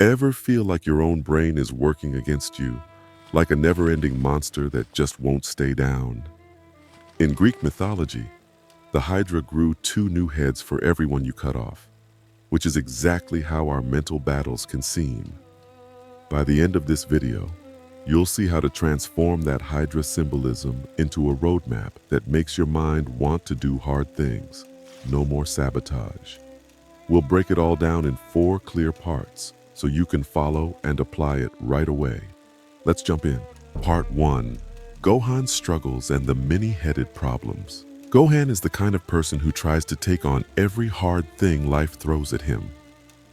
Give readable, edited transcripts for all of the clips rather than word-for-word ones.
Ever feel like your own brain is working against you, like a never-ending monster that just won't stay down? In Greek mythology, the Hydra grew two new heads for everyone you cut off, which is exactly how our mental battles can seem. By the end of this video, you'll see how to transform that Hydra symbolism into a roadmap that makes your mind want to do hard things. No more sabotage. We'll break it all down in 4 clear parts so you can follow and apply it right away. Let's jump in. Part 1. Gohan's struggles and the many-headed problems. Gohan is the kind of person who tries to take on every hard thing life throws at him.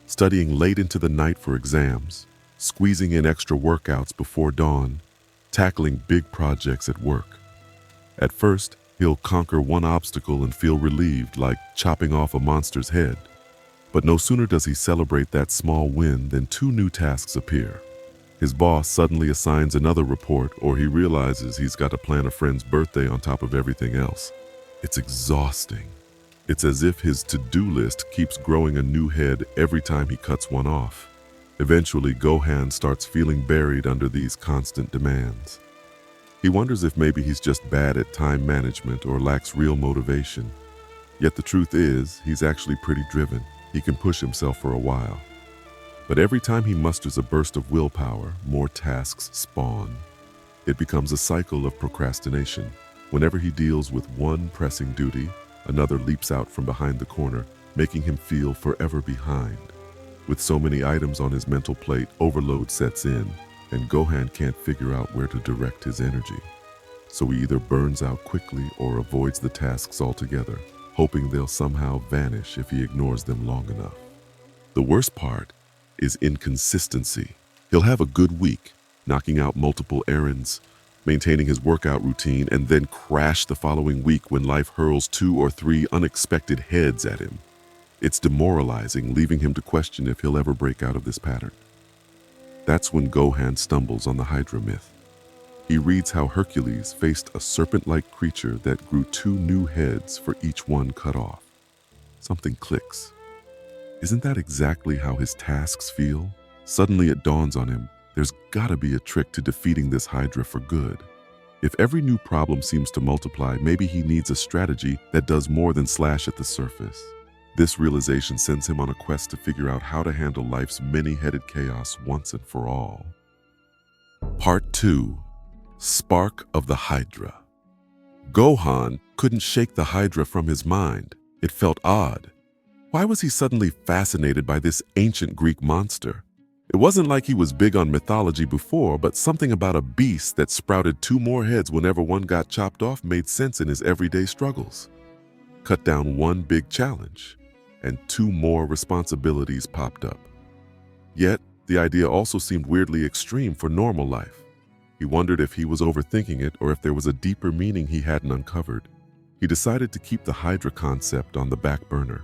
Studying late into the night for exams, squeezing in extra workouts before dawn, tackling big projects at work. At first, he'll conquer one obstacle and feel relieved, like chopping off a monster's head. But no sooner does he celebrate that small win than 2 new tasks appear. His boss suddenly assigns another report, or he realizes he's got to plan a friend's birthday on top of everything else. It's exhausting. It's as if his to-do list keeps growing a new head every time he cuts one off. Eventually, Gohan starts feeling buried under these constant demands. He wonders if maybe he's just bad at time management or lacks real motivation. Yet the truth is, he's actually pretty driven. He can push himself for a while. But every time he musters a burst of willpower, more tasks spawn. It becomes a cycle of procrastination. Whenever he deals with one pressing duty, another leaps out from behind the corner, making him feel forever behind. With so many items on his mental plate, overload sets in, and Gohan can't figure out where to direct his energy. So he either burns out quickly or avoids the tasks altogether, hoping they'll somehow vanish if he ignores them long enough. The worst part is inconsistency. He'll have a good week, knocking out multiple errands, maintaining his workout routine, and then crash the following week when life hurls 2 or 3 unexpected heads at him. It's demoralizing, leaving him to question if he'll ever break out of this pattern. That's when Gohan stumbles on the Hydra myth. He reads how Hercules faced a serpent-like creature that grew 2 new heads for each one cut off. Something clicks. Isn't that exactly how his tasks feel? Suddenly it dawns on him, there's gotta be a trick to defeating this Hydra for good. If every new problem seems to multiply, maybe he needs a strategy that does more than slash at the surface. This realization sends him on a quest to figure out how to handle life's many-headed chaos once and for all. Part 2. Spark of the Hydra. Gohan couldn't shake the Hydra from his mind. It felt odd. Why was he suddenly fascinated by this ancient Greek monster? It wasn't like he was big on mythology before, but something about a beast that sprouted 2 more heads whenever one got chopped off made sense in his everyday struggles. Cut down one big challenge, and 2 more responsibilities popped up. Yet, the idea also seemed weirdly extreme for normal life. He wondered if he was overthinking it or if there was a deeper meaning he hadn't uncovered. He decided to keep the Hydra concept on the back burner.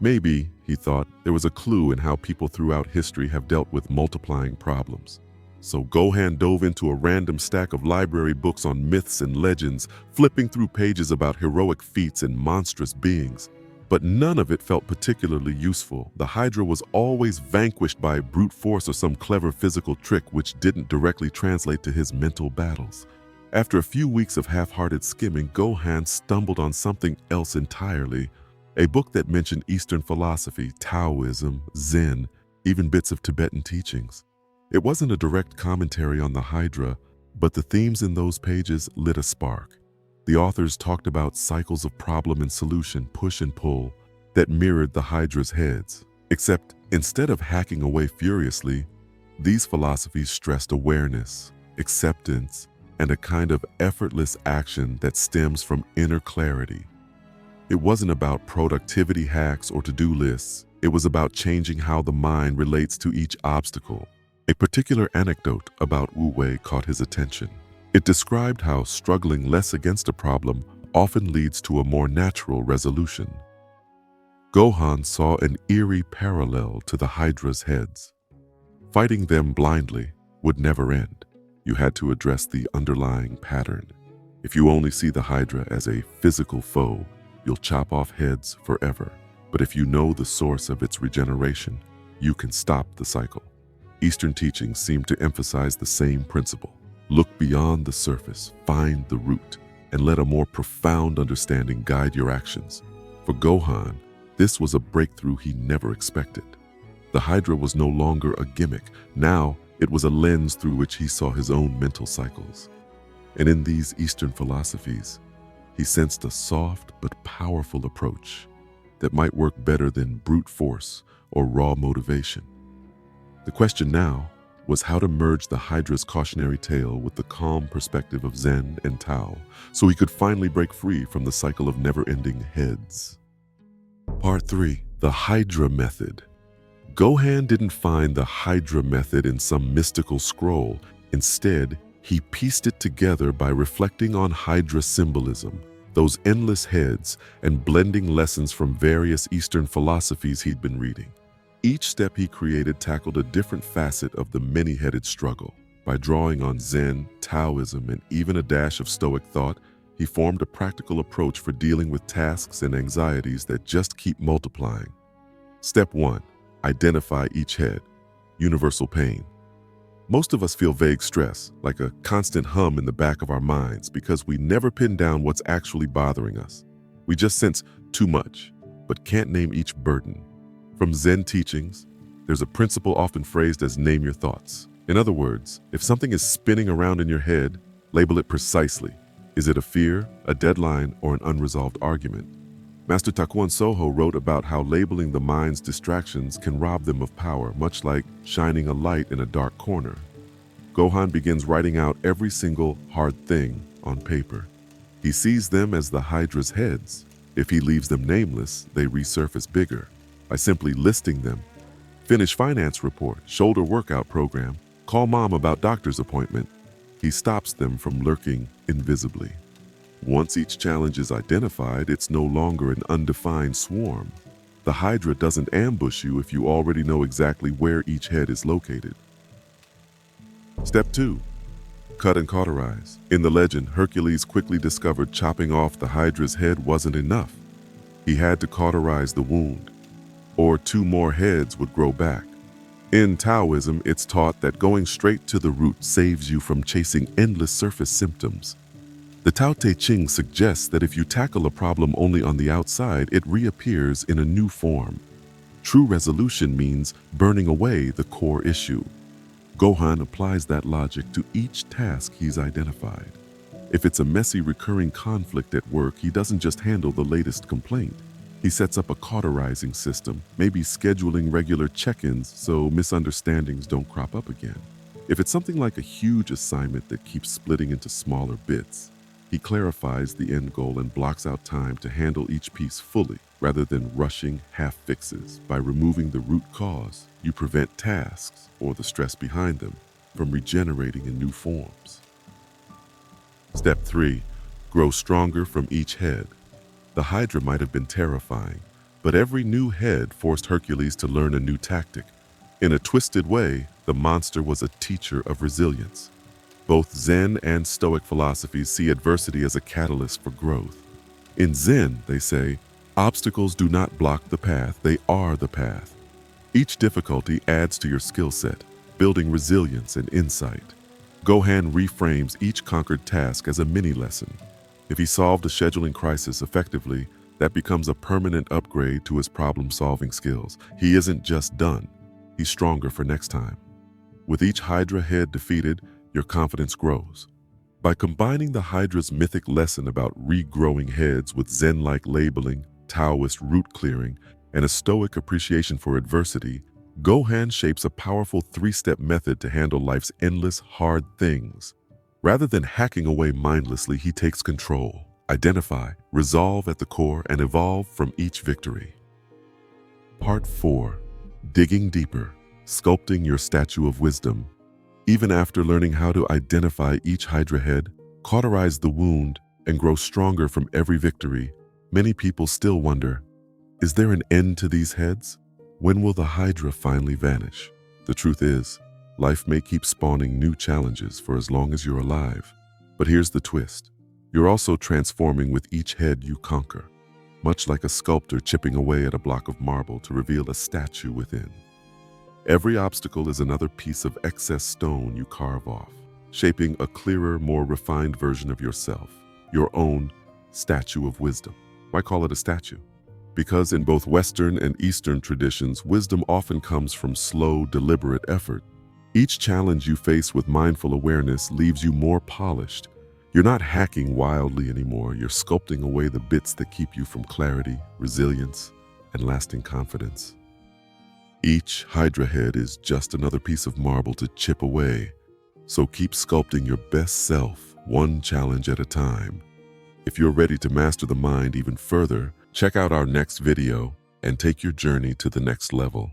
Maybe, he thought, there was a clue in how people throughout history have dealt with multiplying problems. So Gohan dove into a random stack of library books on myths and legends, flipping through pages about heroic feats and monstrous beings. But none of it felt particularly useful. The Hydra was always vanquished by brute force or some clever physical trick which didn't directly translate to his mental battles. After a few weeks of half-hearted skimming, Gohan stumbled on something else entirely. A book that mentioned Eastern philosophy, Taoism, Zen, even bits of Tibetan teachings. It wasn't a direct commentary on the Hydra, but the themes in those pages lit a spark. The authors talked about cycles of problem and solution, push and pull, that mirrored the Hydra's heads. Except instead of hacking away furiously, these philosophies stressed awareness, acceptance, and a kind of effortless action that stems from inner clarity. It wasn't about productivity hacks or to-do lists. It was about changing how the mind relates to each obstacle. A particular anecdote about Wu Wei caught his attention. It described how struggling less against a problem often leads to a more natural resolution. Gohan saw an eerie parallel to the Hydra's heads. Fighting them blindly would never end. You had to address the underlying pattern. If you only see the Hydra as a physical foe, you'll chop off heads forever. But if you know the source of its regeneration, you can stop the cycle. Eastern teachings seem to emphasize the same principle. Look beyond the surface, find the root, and let a more profound understanding guide your actions. For Gohan, this was a breakthrough he never expected. The Hydra was no longer a gimmick. Now, it was a lens through which he saw his own mental cycles. And in these Eastern philosophies, he sensed a soft but powerful approach that might work better than brute force or raw motivation. The question now was how to merge the Hydra's cautionary tale with the calm perspective of Zen and Tao, so he could finally break free from the cycle of never-ending heads. Part 3. The Hydra Method. Gohan didn't find the Hydra Method in some mystical scroll. Instead, he pieced it together by reflecting on Hydra symbolism, those endless heads, and blending lessons from various Eastern philosophies he'd been reading. Each step he created tackled a different facet of the many-headed struggle. By drawing on Zen, Taoism, and even a dash of Stoic thought, he formed a practical approach for dealing with tasks and anxieties that just keep multiplying. Step 1. Identify each head. Universal pain. Most of us feel vague stress, like a constant hum in the back of our minds, because we never pin down what's actually bothering us. We just sense too much, but can't name each burden. From Zen teachings, there's a principle often phrased as name your thoughts. In other words, if something is spinning around in your head, label it precisely. Is it a fear, a deadline, or an unresolved argument? Master Takuan Soho wrote about how labeling the mind's distractions can rob them of power, much like shining a light in a dark corner. Gohan begins writing out every single hard thing on paper. He sees them as the Hydra's heads. If he leaves them nameless, they resurface bigger. By simply listing them, finish finance report, shoulder workout program, call mom about doctor's appointment, he stops them from lurking invisibly. Once each challenge is identified, it's no longer an undefined swarm. The Hydra doesn't ambush you if you already know exactly where each head is located. Step 2. Cut and cauterize. In the legend, Hercules quickly discovered chopping off the Hydra's head wasn't enough. He had to cauterize the wound, or 2 more heads would grow back. In Taoism, it's taught that going straight to the root saves you from chasing endless surface symptoms. The Tao Te Ching suggests that if you tackle a problem only on the outside, it reappears in a new form. True resolution means burning away the core issue. Gohan applies that logic to each task he's identified. If it's a messy, recurring conflict at work, he doesn't just handle the latest complaint. He sets up a cauterizing system, maybe scheduling regular check-ins so misunderstandings don't crop up again. If it's something like a huge assignment that keeps splitting into smaller bits, he clarifies the end goal and blocks out time to handle each piece fully, rather than rushing half-fixes. By removing the root cause, you prevent tasks, or the stress behind them, from regenerating in new forms. Step 3. Grow stronger from each head. The Hydra might have been terrifying, but every new head forced Hercules to learn a new tactic. In a twisted way, the monster was a teacher of resilience. Both Zen and Stoic philosophies see adversity as a catalyst for growth. In Zen, they say, obstacles do not block the path, they are the path. Each difficulty adds to your skill set, building resilience and insight. Gohan reframes each conquered task as a mini-lesson. If he solved a scheduling crisis effectively, that becomes a permanent upgrade to his problem-solving skills. He isn't just done, he's stronger for next time. With each Hydra head defeated, your confidence grows. By combining the Hydra's mythic lesson about regrowing heads with Zen-like labeling, Taoist root clearing, and a Stoic appreciation for adversity, Gohan shapes a powerful 3-step method to handle life's endless, hard things. Rather than hacking away mindlessly, he takes control, identify, resolve at the core, and evolve from each victory. Part 4. Digging deeper, sculpting your statue of wisdom. Even after learning how to identify each Hydra head, cauterize the wound, and grow stronger from every victory, many people still wonder, is there an end to these heads? When will the Hydra finally vanish? The truth is, life may keep spawning new challenges for as long as you're alive. But here's the twist. You're also transforming with each head you conquer, much like a sculptor chipping away at a block of marble to reveal a statue within. Every obstacle is another piece of excess stone you carve off, shaping a clearer, more refined version of yourself, your own statue of wisdom. Why call it a statue? Because in both Western and Eastern traditions, wisdom often comes from slow, deliberate effort. Each challenge you face with mindful awareness leaves you more polished. You're not hacking wildly anymore. You're sculpting away the bits that keep you from clarity, resilience, and lasting confidence. Each Hydra head is just another piece of marble to chip away. So keep sculpting your best self, one challenge at a time. If you're ready to master the mind even further, check out our next video and take your journey to the next level.